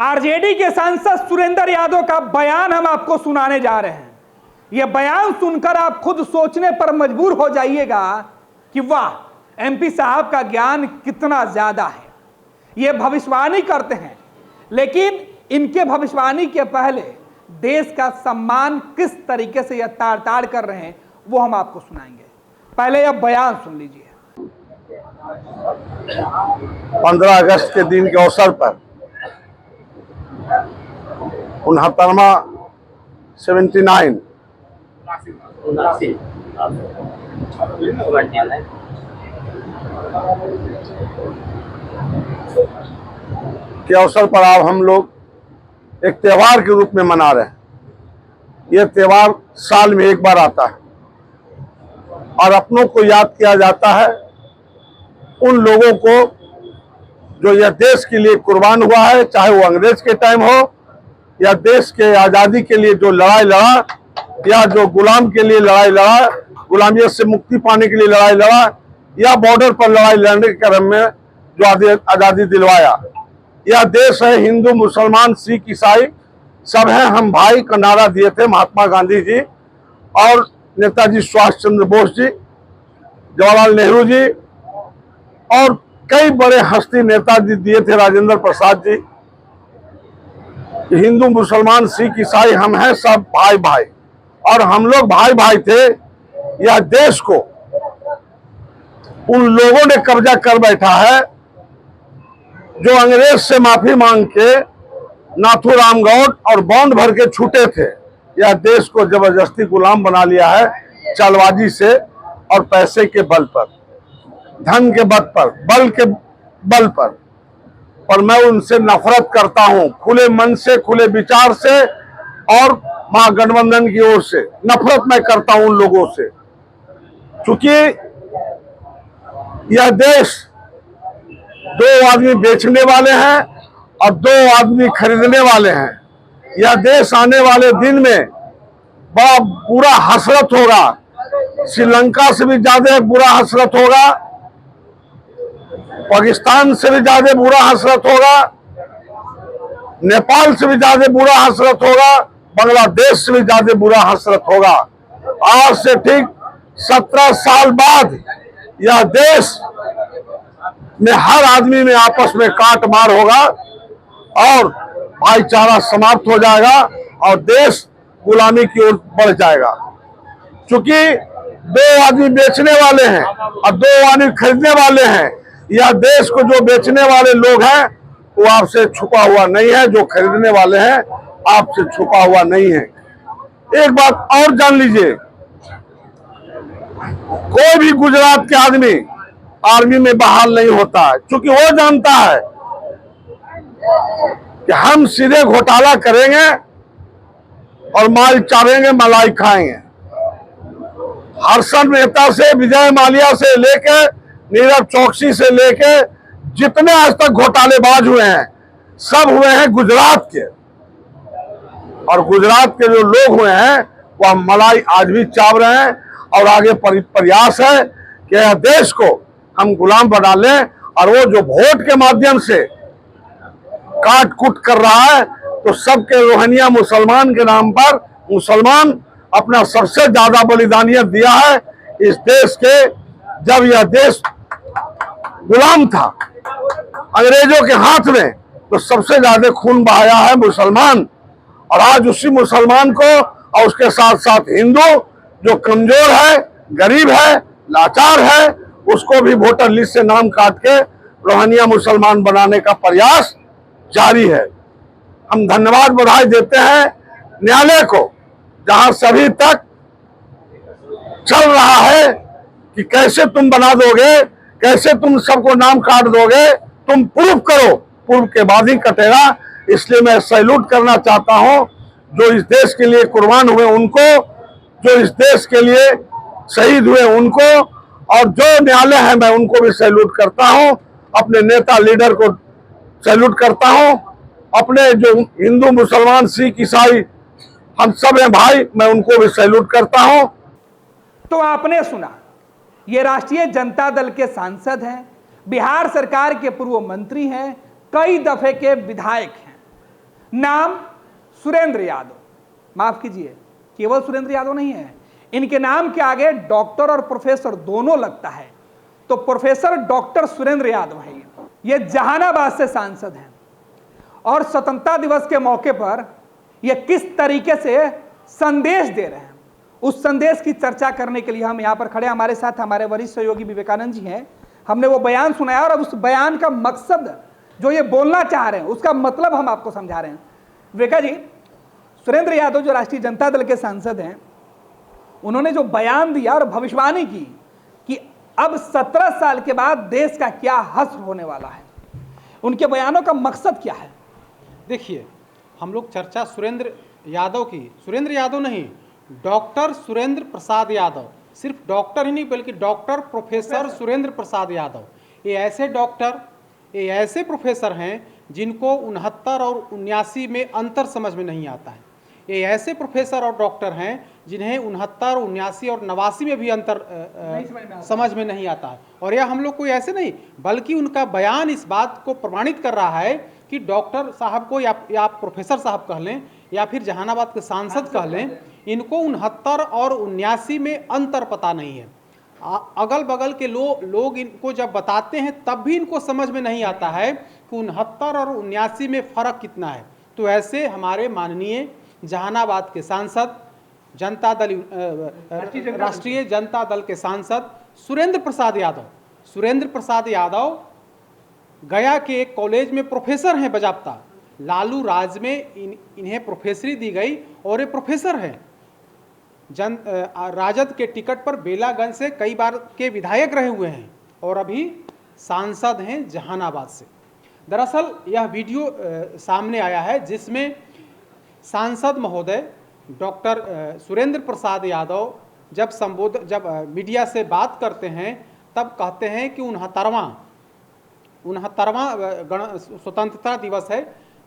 RJD के सांसद सुरेंद्र यादव का बयान हम आपको सुनाने जा रहे हैं। यह बयान सुनकर आप खुद सोचने पर मजबूर हो जाइएगा कि वाह, एमपी साहब का ज्ञान कितना ज्यादा है। ये भविष्यवाणी करते हैं, लेकिन इनके भविष्यवाणी के पहले देश का सम्मान किस तरीके से यह ताड़ ताड़ कर रहे हैं वो हम आपको सुनाएंगे। पहले यह बयान सुन लीजिए। 15 अगस्त के दिन के अवसर पर 69वां 79 के अवसर पर आज हम लोग एक त्योहार के रूप में मना रहे हैं। यह त्योहार साल में एक बार आता है और अपनों को याद किया जाता है, उन लोगों को जो यह देश के लिए कुर्बान हुआ है, चाहे वो अंग्रेज के टाइम हो या देश के आज़ादी के लिए जो लड़ाई लड़ा या जो गुलाम के लिए लड़ाई लड़ा, गुलामियत से मुक्ति पाने के लिए लड़ाई लड़ा या बॉर्डर पर लड़ाई लड़ने के क्रम में जो आज़ादी दिलवाया। यह देश है हिंदू, मुसलमान, सिख, ईसाई सब हैं, हम भाई का नारा दिए थे महात्मा गांधी जी और नेताजी सुभाष चंद्र बोस जी, जवाहरलाल नेहरू जी और कई बड़े हस्ती नेता जी दिए थे, राजेंद्र प्रसाद जी। हिंदू, मुसलमान, सिख, ईसाई हम हैं सब भाई भाई, और हम लोग भाई भाई थे। यह देश को उन लोगों ने कब्जा कर बैठा है जो अंग्रेज से माफी मांग के नाथूराम गौड और बॉन्ड भर के छूटे थे। यह देश को जबरदस्ती गुलाम बना लिया है, चालबाजी से और पैसे के बल पर, धन के बल के बल पर। और मैं उनसे नफरत करता हूं, खुले मन से, खुले विचार से और महागठबंधन की ओर से नफरत मैं करता हूं उन लोगों से, क्योंकि यह देश 2 आदमी बेचने वाले हैं और 2 आदमी खरीदने वाले हैं। यह देश आने वाले दिन में बड़ा बुरा हसरत होगा, श्रीलंका से भी ज्यादा बुरा हसरत होगा, पाकिस्तान से भी ज्यादा बुरा हसरत होगा, नेपाल से भी ज्यादा बुरा हसरत होगा, बांग्लादेश से भी ज्यादा बुरा हसरत होगा। आज से ठीक 17 साल बाद यह देश में हर आदमी में आपस में काट मार होगा और भाईचारा समाप्त हो जाएगा और देश गुलामी की ओर बढ़ जाएगा। क्योंकि 2 आदमी बेचने वाले हैं और 2 आदमी खरीदने वाले हैं। यह देश को जो बेचने वाले लोग हैं वो आपसे छुपा हुआ नहीं है, जो खरीदने वाले हैं आपसे छुपा हुआ नहीं है। एक बात और जान लीजिए, कोई भी गुजरात के आदमी आर्मी में बहाल नहीं होता है, क्योंकि वो जानता है कि हम सीधे घोटाला करेंगे और माल चारेंगे, मलाई खाएंगे। हर्षद मेहता से, विजय माल्या से लेके नीरव चौकसी से लेके जितने आज तक घोटालेबाज हुए हैं सब हुए हैं गुजरात के, और गुजरात के जो लोग हुए हैं वह मलाई आज भी चाव रहे हैं। और आगे प्रयास है कि यह देश को हम गुलाम बना लें, और वो जो वोट के माध्यम से काट कुट कर रहा है तो सबके रोहनिया मुसलमान के नाम पर, मुसलमान अपना सबसे ज्यादा बलिदानियत दिया है इस देश के। जब यह देश गुलाम था अंग्रेजों के हाथ में तो सबसे ज्यादा खून बहाया है मुसलमान, और आज उसी मुसलमान को और उसके साथ साथ हिंदू जो कमजोर है, गरीब है, लाचार है, उसको भी वोटर लिस्ट से नाम काट के रोहनिया मुसलमान बनाने का प्रयास जारी है। हम धन्यवाद बधाई देते हैं न्यायालय को, जहां सभी तक चल रहा है कि कैसे तुम बना दोगे, कैसे तुम सबको नाम काट दोगे, तुम प्रूफ करो, प्रूफ के बाद ही कटेगा। इसलिए मैं सैल्यूट करना चाहता हूं जो इस देश के लिए कुर्बान हुए उनको, जो इस देश के लिए शहीद हुए उनको, और जो न्यायालय है मैं उनको भी सैल्यूट करता हूं। अपने नेता लीडर को सैल्यूट करता हूं, अपने जो हिंदू, मुसलमान, सिख, ईसाई हम सब हैं भाई, मैं उनको भी सैल्यूट करता हूं। तो आपने सुना, ये राष्ट्रीय जनता दल के सांसद हैं, बिहार सरकार के पूर्व मंत्री हैं, कई दफे के विधायक हैं। नाम सुरेंद्र यादव, माफ कीजिए केवल सुरेंद्र यादव नहीं है, इनके नाम के आगे डॉक्टर और प्रोफेसर दोनों लगता है, तो प्रोफेसर डॉक्टर सुरेंद्र यादव है। ये जहानाबाद से सांसद हैं और स्वतंत्रता दिवस के मौके पर ये किस तरीके से संदेश दे रहे हैं, उस संदेश की चर्चा करने के लिए हम यहाँ पर खड़े। हमारे साथ हमारे वरिष्ठ सहयोगी विवेकानंद जी हैं। हमने वो बयान सुनाया और अब उस बयान का मकसद जो ये बोलना चाह रहे हैं उसका मतलब हम आपको समझा रहे हैं। विवेका जी, सुरेंद्र यादव जो राष्ट्रीय जनता दल के सांसद हैं, उन्होंने जो बयान दिया और भविष्यवाणी की कि अब 17 साल के बाद देश का क्या हश्र होने वाला है, उनके बयानों का मकसद क्या है? देखिए, हम लोग चर्चा सुरेंद्र यादव की, सुरेंद्र यादव नहीं, डॉक्टर सुरेंद्र प्रसाद यादव, सिर्फ डॉक्टर ही नहीं बल्कि डॉक्टर प्रोफेसर सुरेंद्र प्रसाद यादव। ये ऐसे डॉक्टर, ये ऐसे प्रोफेसर हैं जिनको 69 और 79 में अंतर समझ में नहीं आता है। ये ऐसे प्रोफेसर और डॉक्टर हैं जिन्हें 69, 79 और 89 में भी अंतर समझ में नहीं आता है। और यह हम लोग कोई ऐसे नहीं, बल्कि उनका बयान इस बात को प्रमाणित कर रहा है कि डॉक्टर साहब को या आप प्रोफेसर साहब कह लें या फिर जहानाबाद के सांसद कह लें, इनको 69 और 79 में अंतर पता नहीं है। अगल बगल के लोग इनको जब बताते हैं तब भी इनको समझ में नहीं आता है कि 69 और 79 में फ़र्क कितना है। तो ऐसे हमारे माननीय जहानाबाद के सांसद, जनता दल राष्ट्रीय जनता दल के सांसद सुरेंद्र प्रसाद यादव गया के एक कॉलेज में प्रोफेसर हैं बजाबता। लालू राज में इन्हें प्रोफेसरी दी गई और ये प्रोफेसर हैं। राजद के टिकट पर बेलागंज से कई बार के विधायक रहे हुए हैं और अभी सांसद हैं जहानाबाद से। दरअसल यह वीडियो सामने आया है जिसमें सांसद महोदय डॉक्टर सुरेंद्र प्रसाद यादव जब मीडिया से बात करते हैं तब कहते हैं कि 69वां स्वतंत्रता दिवस है।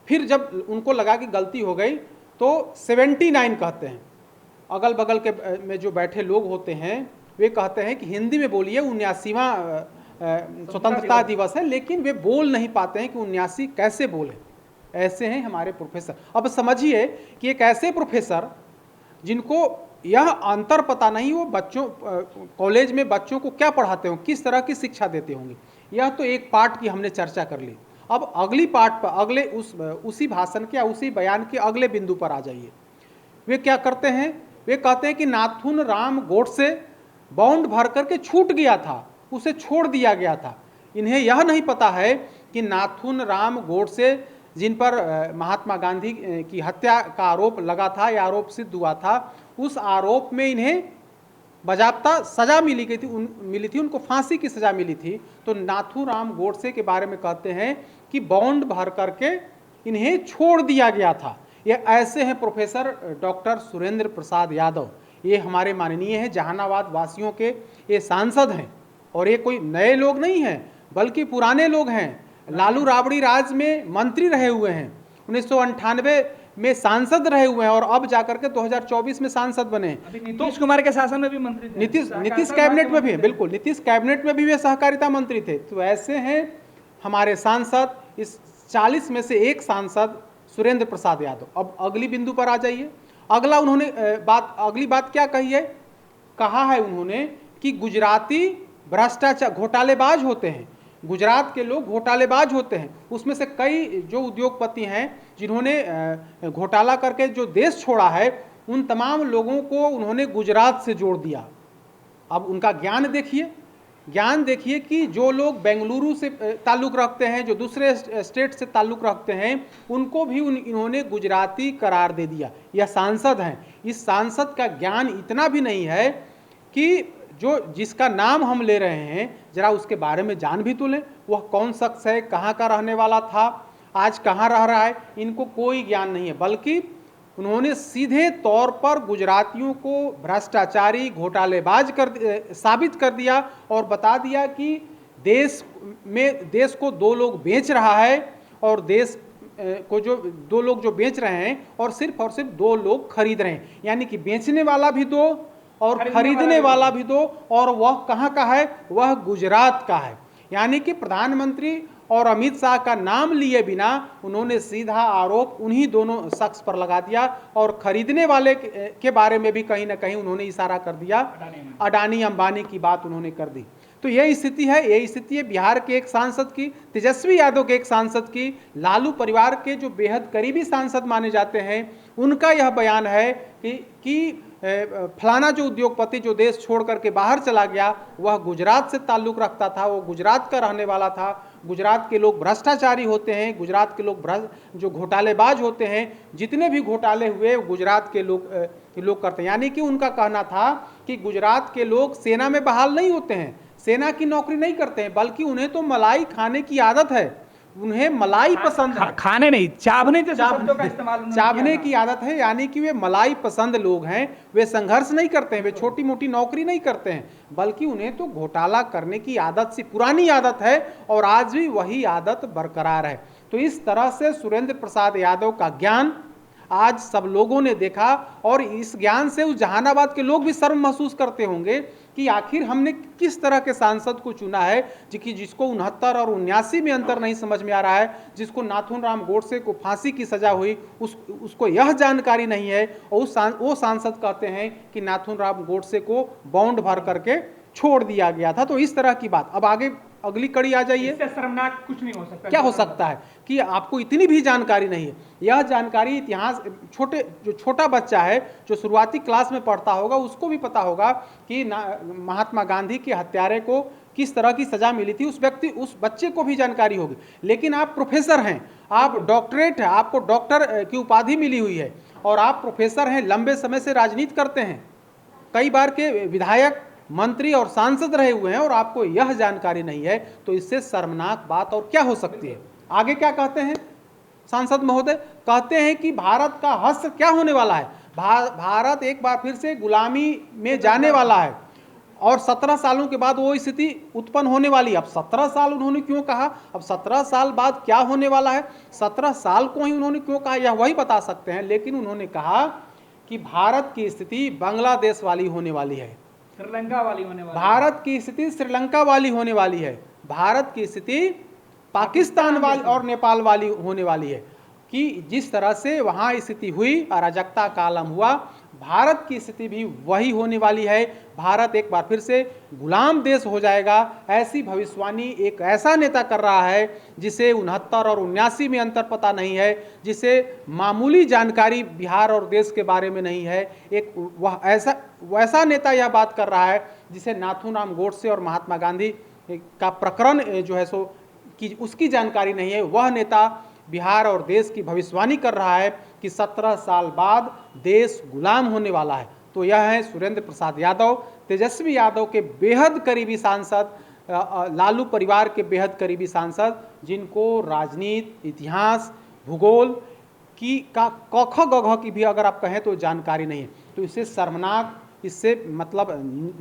फिर जब उनको लगा कि गलती हो गई तो 79 कहते हैं। अगल बगल के में जो बैठे लोग होते हैं वे कहते हैं कि हिंदी में बोलिए 79वां स्वतंत्रता दिवस है, लेकिन वे बोल नहीं पाते हैं कि 79 कैसे बोले। ऐसे हैं हमारे प्रोफेसर। अब समझिए कि एक ऐसे प्रोफेसर जिनको यह अंतर पता नहीं, वो बच्चों कॉलेज में बच्चों को क्या पढ़ाते होंगे, किस तरह की शिक्षा देते होंगे। यह तो एक पार्ट की हमने चर्चा कर ली। अब अगली पार्ट पर, अगले उसी भाषण के या उसी बयान के अगले बिंदु पर आ जाइए। वे क्या करते हैं? वे कहते हैं कि नाथून राम गोडसे बॉन्ड भर करके छूट गया था, उसे छोड़ दिया गया था। इन्हें यह नहीं पता है कि नाथून राम गोडसे जिन पर महात्मा गांधी की हत्या का आरोप लगा था या आरोप सिद्ध हुआ था, उस आरोप में इन्हें बजाबता सजा मिली थी, उनको फांसी की सजा मिली थी। तो नाथूराम गोडसे के बारे में कहते हैं कि बॉन्ड भर करके इन्हें छोड़ दिया गया था। ये ऐसे हैं प्रोफेसर डॉक्टर सुरेंद्र प्रसाद यादव। ये हमारे माननीय हैं, जहानाबाद वासियों के ये सांसद हैं और ये कोई नए लोग नहीं हैं बल्कि पुराने लोग हैं। लालू राबड़ी राज में मंत्री रहे हुए हैं, 1998 में सांसद रहे हुए हैं और अब जाकर के 2024 में सांसद बने हैं। नीतीश कुमार के शासन में भी मंत्री थे, नीतीश कैबिनेट में भी, बिल्कुल नीतीश कैबिनेट में भी वे सहकारिता मंत्री थे। तो ऐसे हैं हमारे सांसद। इस 40 में से एक सांसद सुरेंद्र प्रसाद यादव। अब अगली बिंदु पर आ जाइए। अगली बात क्या कही है? कहा है उन्होंने कि गुजराती भ्रष्टाचार घोटालेबाज होते हैं, गुजरात के लोग घोटालेबाज होते हैं। उसमें से कई जो उद्योगपति हैं जिन्होंने घोटाला करके जो देश छोड़ा है, उन तमाम लोगों को उन्होंने गुजरात से जोड़ दिया। अब उनका ज्ञान देखिए कि जो लोग बेंगलुरु से ताल्लुक़ रखते हैं, जो दूसरे स्टेट से ताल्लुक़ रखते हैं, उनको भी इन्होंने गुजराती करार दे दिया। यह सांसद हैं। इस सांसद का ज्ञान इतना भी नहीं है कि जिसका नाम हम ले रहे हैं जरा उसके बारे में जान भी तो लें। वह कौन शख्स है, कहाँ का रहने वाला था, आज कहाँ रह रहा है, इनको कोई ज्ञान नहीं है। बल्कि उन्होंने सीधे तौर पर गुजरातियों को भ्रष्टाचारी घोटालेबाज साबित कर दिया और बता दिया कि देश को दो लोग बेच रहा है और देश को जो दो लोग जो बेच रहे हैं और सिर्फ दो लोग खरीद रहे हैं। यानी कि बेचने वाला भी दो और खरीदने वाला भी दो, और वह कहाँ का है? वह गुजरात का है। यानी कि प्रधानमंत्री और अमित शाह का नाम लिए बिना उन्होंने सीधा आरोप उन्हीं दोनों शख्स पर लगा दिया और खरीदने वाले के बारे में भी कहीं ना कहीं उन्होंने इशारा कर दिया, अडानी अंबानी की बात उन्होंने कर दी। तो यही स्थिति है बिहार के एक सांसद की, तेजस्वी यादव के एक सांसद की, लालू परिवार के जो बेहद करीबी सांसद माने जाते हैं, उनका यह बयान है कि फलाना जो उद्योगपति जो देश छोड़ करके बाहर चला गया वह गुजरात से ताल्लुक़ रखता था, वो गुजरात का रहने वाला था, गुजरात के लोग भ्रष्टाचारी होते हैं, गुजरात के लोग जो घोटालेबाज होते हैं, जितने भी घोटाले हुए गुजरात के लोग करते हैं। यानी कि उनका कहना था कि गुजरात के लोग सेना में बहाल नहीं होते हैं, सेना की नौकरी नहीं करते हैं, बल्कि उन्हें तो मलाई खाने की आदत है, उन्हें मलाई पसंद है, खाने नहीं चावने जैसे शब्दों का इस्तेमाल चावने की आदत है। यानी कि वे मलाई पसंद लोग हैं, वे संघर्ष नहीं करते हैं, वे छोटी मोटी नौकरी नहीं करते हैं, बल्कि उन्हें तो घोटाला करने की आदत सी पुरानी आदत है और आज भी वही आदत बरकरार है। तो इस तरह से सुरेंद्र प्रसाद यादव का ज्ञान आज सब लोगों ने देखा और इस ज्ञान से उस जहानाबाद के लोग भी शर्म महसूस करते होंगे कि आखिर हमने किस तरह के सांसद को चुना है जिसको 69 और 79 में अंतर नहीं समझ में आ रहा है, जिसको नाथून राम गोडसे को फांसी की सजा हुई उसको यह जानकारी नहीं है और वो सांसद कहते हैं कि नाथून राम गोडसे को बॉन्ड भर करके छोड़ दिया गया था। तो इस तरह की बात। अब आगे अगली कड़ी आ जाइए। इससे शर्मनाक कुछ नहीं हो सकता। क्या हो सकता है कि आपको इतनी भी जानकारी नहीं है। यह जानकारी इतिहास जो छोटा बच्चा है जो शुरुआती क्लास में पढ़ता होगा उसको भी पता होगा कि महात्मा गांधी के हत्यारे को किस तरह की सजा मिली थी, उस बच्चे को भी जानकारी होगी। लेकिन आप प्रोफेसर हैं, आप डॉक्टरेट है, आपको डॉक्टर की उपाधि मिली हुई है और आप प्रोफेसर हैं, लंबे समय से राजनीति करते हैं, कई बार के विधायक मंत्री और सांसद रहे हुए हैं और आपको यह जानकारी नहीं है, तो इससे शर्मनाक बात और क्या हो सकती है। आगे क्या कहते हैं सांसद महोदय? कहते हैं कि भारत का हश्र क्या होने वाला है, भारत एक बार फिर से गुलामी में जाने वाला है और 17 सालों के बाद वो स्थिति उत्पन्न होने वाली है। अब 17 साल उन्होंने क्यों कहा, अब 17 साल बाद क्या होने वाला है, 17 साल को ही उन्होंने क्यों कहा यह वही बता सकते हैं। लेकिन उन्होंने कहा कि भारत की स्थिति बांग्लादेश वाली होने वाली है, श्रीलंका वाली होने वाली, भारत की स्थिति श्रीलंका वाली होने वाली है, भारत की स्थिति पाकिस्तान वाली और नेपाल वाली होने वाली है कि जिस तरह से वहाँ स्थिति हुई, अराजकता का आलम हुआ, भारत की स्थिति भी वही होने वाली है। भारत एक बार फिर से गुलाम देश हो जाएगा, ऐसी भविष्यवाणी एक ऐसा नेता कर रहा है जिसे 69 और 79 में अंतर पता नहीं है, जिसे मामूली जानकारी बिहार और देश के बारे में नहीं है। वैसा नेता यह बात कर रहा है जिसे नाथून राम गोडसे और महात्मा गांधी का प्रकरण जो है सो कि उसकी जानकारी नहीं है। वह नेता बिहार और देश की भविष्यवाणी कर रहा है कि 17 साल बाद देश गुलाम होने वाला है। तो यह है सुरेंद्र प्रसाद यादव, तेजस्वी यादव के बेहद करीबी सांसद, लालू परिवार के बेहद करीबी सांसद, जिनको राजनीति, इतिहास, भूगोल की का क ख ग घ की भी अगर आप कहें तो जानकारी नहीं है। तो इससे शर्मनाक, इससे मतलब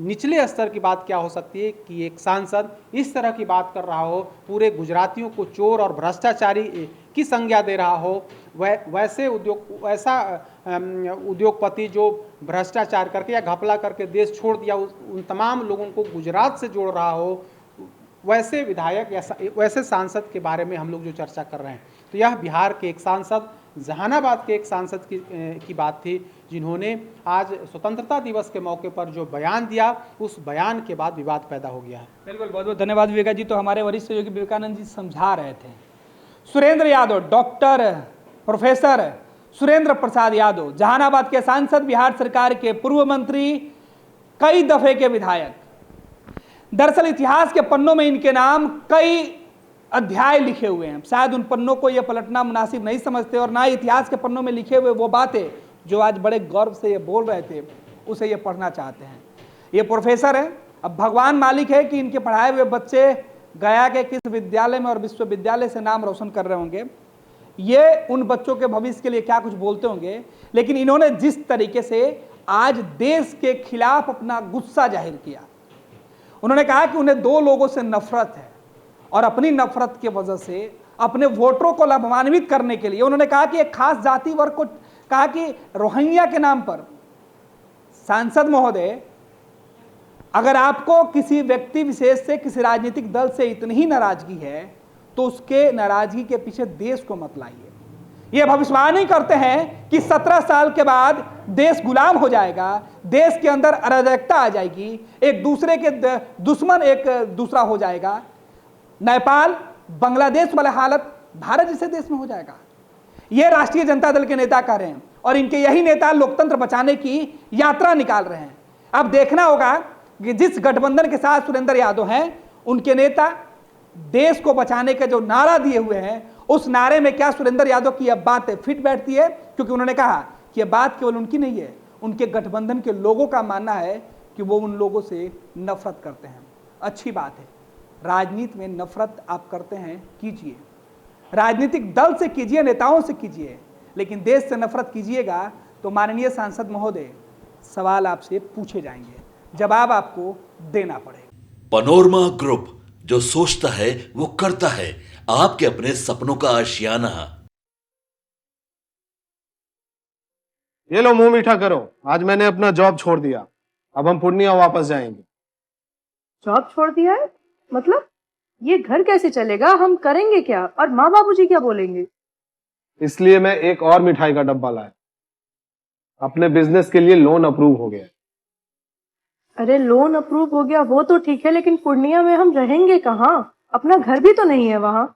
निचले स्तर की बात क्या हो सकती है कि एक सांसद इस तरह की बात कर रहा हो, पूरे गुजरातियों को चोर और भ्रष्टाचारी की संज्ञा दे रहा हो, वैसा उद्योगपति जो भ्रष्टाचार करके या घपला करके देश छोड़ दिया, उन तमाम लोगों को गुजरात से जोड़ रहा हो, वैसे विधायक या वैसे सांसद के बारे में हम लोग जो चर्चा कर रहे हैं। तो यह बिहार के एक सांसद, जहानाबाद के एक सांसद की बात थी, जिन्होंने आज स्वतंत्रता दिवस के मौके पर जो बयान दिया, उस बयान के बाद विवाद पैदा हो गया है। बिल्कुल, बहुत बहुत धन्यवाद विवेका जी। तो हमारे वरिष्ठ सहयोगी विवेकानंद जी समझा रहे थे सुरेंद्र यादव, डॉक्टर प्रोफेसर सुरेंद्र प्रसाद यादव, जहानाबाद के सांसद, बिहार सरकार के पूर्व मंत्री, कई दफे के विधायक। दरअसल इतिहास के पन्नों में इनके नाम कई अध्याय लिखे हुए हैं। शायद उन पन्नों को यह पलटना मुनासिब नहीं समझते और ना इतिहास के पन्नों में लिखे हुए वो बातें जो आज बड़े गौरव से ये बोल रहे थे उसे ये पढ़ना चाहते हैं। ये प्रोफेसर हैं, अब भगवान मालिक है कि इनके पढ़ाए हुए बच्चे गया के किस विद्यालय में और विश्वविद्यालय से नाम रोशन कर रहे होंगे, ये उन बच्चों के भविष्य के लिए क्या कुछ बोलते होंगे। लेकिन इन्होंने जिस तरीके से आज देश के खिलाफ अपना गुस्सा जाहिर किया, उन्होंने कहा कि उन्हें दो लोगों से नफरत है और अपनी नफरत की वजह से अपने वोटरों को लाभान्वित करने के लिए उन्होंने कहा कि एक खास जाति वर्ग को कहा कि रोहिंग्या के नाम पर। सांसद महोदय, अगर आपको किसी व्यक्ति विशेष से, किसी राजनीतिक दल से इतनी ही नाराजगी है तो उसके नाराजगी के पीछे देश को मत लाइए। ये भविष्यवाणी करते हैं कि 17 साल के बाद देश गुलाम हो जाएगा, देश के अंदर अराजकता आ जाएगी, एक दूसरे के दुश्मन एक दूसरा हो जाएगा, नेपाल बांग्लादेश वाला हालत भारत जैसे देश में हो जाएगा। ये राष्ट्रीय जनता दल के नेता कह रहे हैं और इनके यही नेता लोकतंत्र बचाने की यात्रा निकाल रहे हैं। अब देखना होगा कि जिस गठबंधन के साथ सुरेंद्र यादव हैं, उनके नेता देश को बचाने का जो नारा दिए हुए हैं, उस नारे में क्या सुरेंद्र यादव की यह बात फिट बैठती है? क्योंकि उन्होंने कहा कि यह बात केवल उनकी नहीं है, उनके गठबंधन के लोगों का मानना है कि वो उन लोगों से नफरत करते हैं। अच्छी बात है, राजनीति में नफरत आप करते हैं, कीजिए, राजनीतिक दल से कीजिए, नेताओं से कीजिए, लेकिन देश से नफरत कीजिएगा तो माननीय सांसद महोदय, सवाल आपसे पूछे जाएंगे, जवाब आपको देना पड़ेगा। पैनोरमा ग्रुप, जो सोचता है वो करता है, आपके अपने सपनों का आशियाना। ये लो मुंह मीठा करो, आज मैंने अपना जॉब छोड़ दिया, अब हम पूर्णिया वापस जाएंगे। जॉब छोड़ दिया है? मतलब ये घर कैसे चलेगा? हम करेंगे क्या? और माँ बाबूजी क्या बोलेंगे? इसलिए मैं एक और मिठाई का डब्बा लाया, अपने बिजनेस के लिए लोन अप्रूव हो गया। अरे लोन अप्रूव हो गया वो तो ठीक है, लेकिन पूर्णिया में हम रहेंगे कहाँ? अपना घर भी तो नहीं है वहां।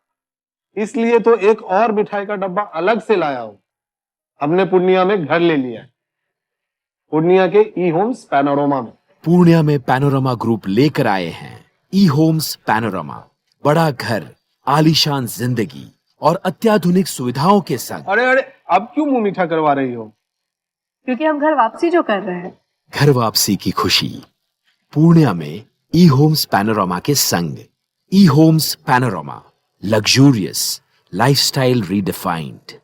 इसलिए तो एक और मिठाई का डब्बा अलग से लाया हूं। हमने पूर्णिया में घर ले लिया है, पूर्णिया के ई होम्स पैनोरमा में। पूर्णिया में पैनोरमा ग्रुप लेकर आए हैं ई होम्स पैनोरमा, बड़ा घर, आलीशान जिंदगी और अत्याधुनिक सुविधाओं के संग। अरे अरे, अब क्यों मुंह मीठा करवा रही हो? क्योंकि हम घर वापसी जो कर रहे हैं। घर वापसी की खुशी पूर्णिया में ई होम्स पैनोरमा के संग। E Homes Panorama, luxurious lifestyle redefined.